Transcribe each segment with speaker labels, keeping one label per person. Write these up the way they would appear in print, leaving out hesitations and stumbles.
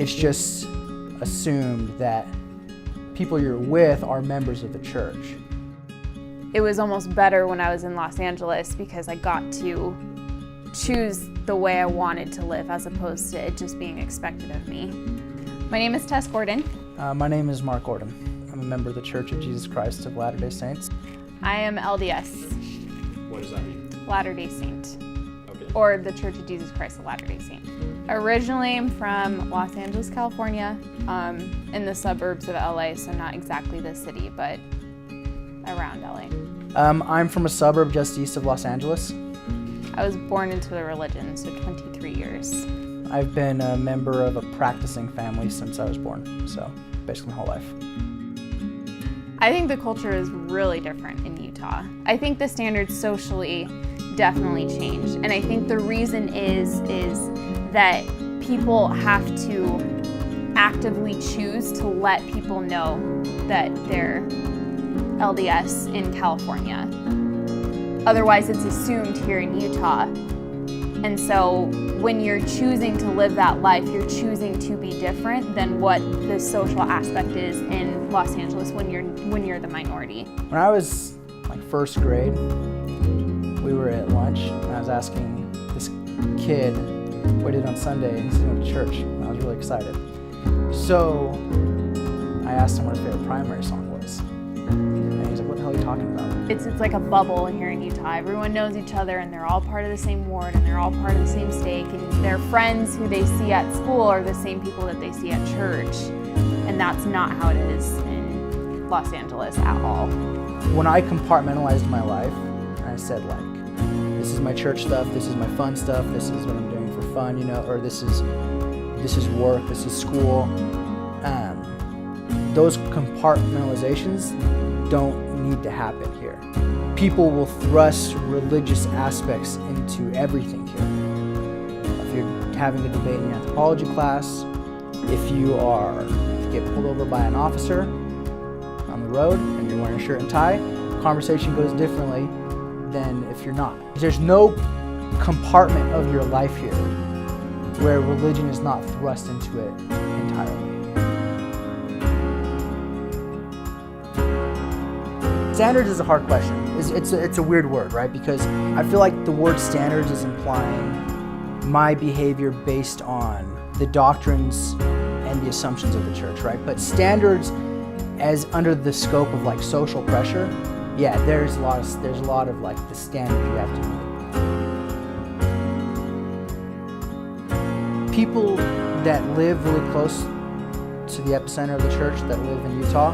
Speaker 1: it's just assumed that people you're with are members of the church.
Speaker 2: It was almost better when I was in Los Angeles because I got to choose the way I wanted to live as opposed to it just being expected of me.
Speaker 3: My name is Tess Gordon.
Speaker 1: My name is Mark Gordon. I'm a member of the Church of Jesus Christ of Latter-day Saints.
Speaker 3: I am LDS.
Speaker 4: What does that mean?
Speaker 3: Latter-day Saint.
Speaker 4: Okay.
Speaker 3: Or the Church of Jesus Christ of Latter-day Saint. Originally, I'm from Los Angeles, California, in the suburbs of LA, so not exactly the city, but around LA.
Speaker 1: I'm from a suburb just east of Los Angeles.
Speaker 3: I was born into the religion, so 23 years.
Speaker 1: I've been a member of a practicing family since I was born, so basically my whole life.
Speaker 3: I think the culture is really different in Utah. I think the standards socially definitely changed, and I think the reason is that people have to actively choose to let people know that they're LDS in California. Otherwise, it's assumed here in Utah. And so when you're choosing to live that life, you're choosing to be different than what the social aspect is in Los Angeles when you're the minority.
Speaker 1: When I was like first grade, we were at lunch and I was asking this kid what he did on Sunday, and he went to church, and I was really excited. So I asked him what his favorite primary song was. And he's like, what the hell are you talking about?
Speaker 3: It's like a bubble here in Utah. Everyone knows each other and they're all part of the same ward and they're all part of the same stake, and their friends who they see at school are the same people that they see at church. And that's not how it is in Los Angeles at all.
Speaker 1: When I compartmentalized my life, and I said like, this is my church stuff, this is my fun stuff, this is what I'm doing for fun, you know, or this is work, this is school. Those compartmentalizations don't need to happen here. People will thrust religious aspects into everything here. If you're having a debate in your anthropology class, if you get pulled over by an officer on the road and you're wearing a shirt and tie, the conversation goes differently than if you're not. There's no compartment of your life here where religion is not thrust into it entirely. Standards is a hard question. It's a weird word, right? Because I feel like the word standards is implying my behavior based on the doctrines and the assumptions of the church, right? But standards as under the scope of like social pressure, yeah, there's a lot of like the standards you have to meet. People that live really close to the epicenter of the church, that live in Utah,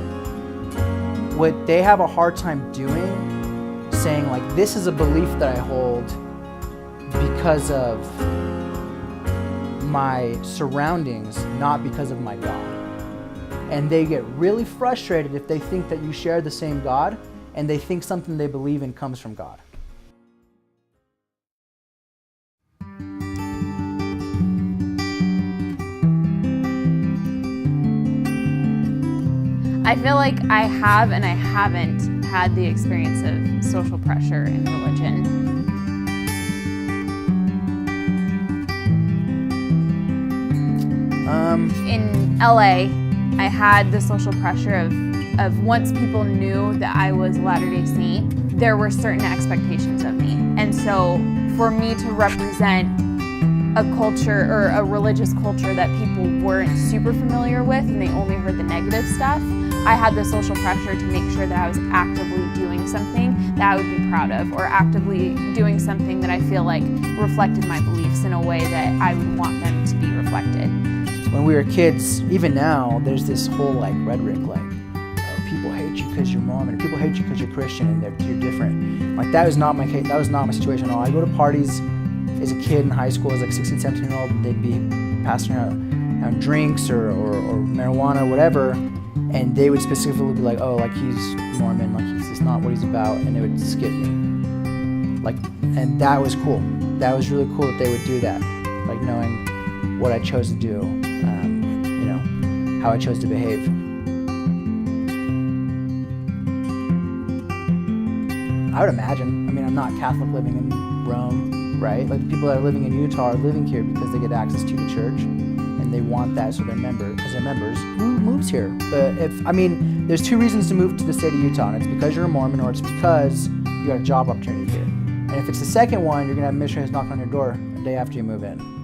Speaker 1: what they have a hard time doing, saying like, this is a belief that I hold because of my surroundings, not because of my God. And they get really frustrated if they think that you share the same God and they think something they believe in comes from God.
Speaker 3: I feel like I have and I haven't had the experience of social pressure in religion. In LA, I had the social pressure of once people knew that I was Latter-day Saint, there were certain expectations of me. And so for me to represent a culture or a religious culture that people weren't super familiar with and they only heard the negative stuff, I had the social pressure to make sure that I was actively doing something that I would be proud of, or actively doing something that I feel like reflected my beliefs in a way that I would want them to be reflected.
Speaker 1: When we were kids, even now, there's this whole like rhetoric like, oh, people hate you because you're Mormon, people hate you because you're Christian and you're different. Like that was not my case, that was not my situation at all. I go to parties as a kid in high school, as like 16, 17-year-old, they'd be passing around drinks or marijuana or whatever, and they would specifically be like, oh, like he's Mormon, like he's just not what he's about, and they would skip me. Like, and that was cool. That was really cool that they would do that, like knowing what I chose to do, you know, how I chose to behave. I would imagine, I mean, I'm not Catholic living in Rome, right? Like the people that are living in Utah are living here because they get access to the church and and they want that so as their members, who moves here? But there's two reasons to move to the state of Utah, and it's because you're a Mormon or it's because you got a job opportunity here. And if it's the second one, you're gonna have missionaries knock on your door the day after you move in.